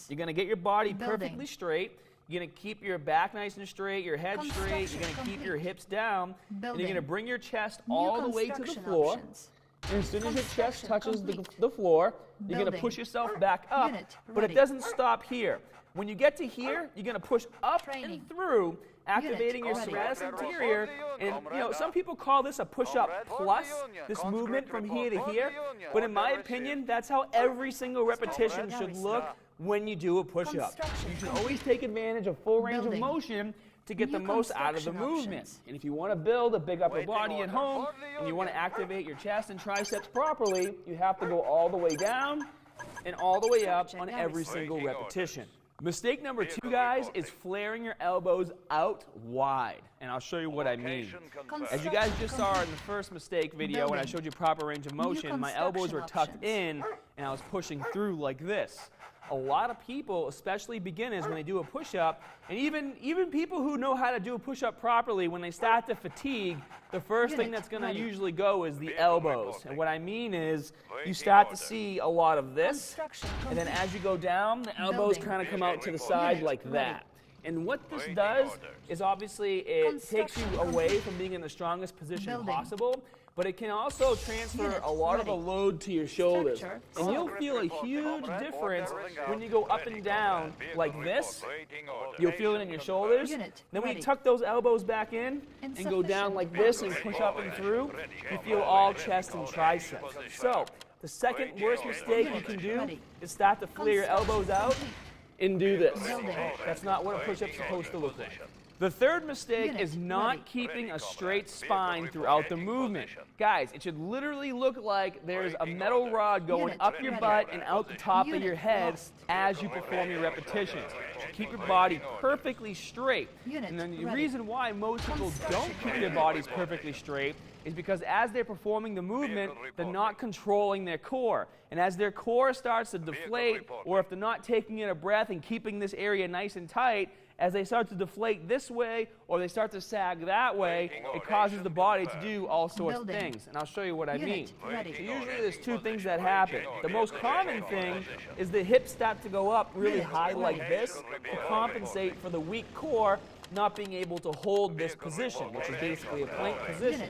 You're going to get your body perfectly straight. You're going to keep your back nice and straight, your head straight. You're going to keep your hips down. And you're going to bring your chest all the way to the floor. And as soon as your chest touches the floor, you're going to push yourself back up. But it doesn't stop here. When you get to here, you're going to push up and through, activating your serratus anterior. And some people call this a push-up plus, this movement from here to here. But in my opinion, that's how every single repetition should look when you do a push-up. You should always take advantage of full range of motion to get the most out of the movement. And if you want to build a big upper body at home and you want to activate your chest and triceps properly, you have to go all the way down and all the way up on every single repetition. Mistake number 2, guys, is flaring your elbows out wide. And I'll show you what I mean. As you guys just saw in the first mistake video when I showed you proper range of motion, my elbows were tucked in and I was pushing through like this. A lot of people, especially beginners, when they do a push-up, and even people who know how to do a push-up properly, when they start to fatigue, the first thing that's going to usually go is the elbows. And what I mean is you start to see a lot of this, and then as you go down, the elbows kind of come out to the side like that. And what this does is obviously it takes you away from being in the strongest position possible, but it can also transfer a lot of the load to your shoulders. And you'll feel a huge difference when you go up and down like this. You'll feel it in your shoulders. Then when you tuck those elbows back in and go down like this and push up and through, you feel all chest and triceps. So the second worst mistake you can do is start to flare your elbows out and do this. That's not what a push-up's supposed to look like. The third mistake is not keeping a straight spine throughout the movement. Guys, it should literally look like there's a metal rod going up your butt and out the top of your head as you perform your repetitions. Keep your body perfectly straight. And then the reason why most people don't keep their bodies perfectly straight is because as they're performing the movement, they're not controlling their core. And as their core starts to deflate, or if they're not taking in a breath and keeping this area nice and tight, as they start to deflate this way or they start to sag that way, it causes the body to do all sorts of things. And I'll show you what I mean. So usually there's 2 things that happen. The most common thing is the hips start to go up really high like this to compensate for the weak core not being able to hold this position, which is basically a plank position.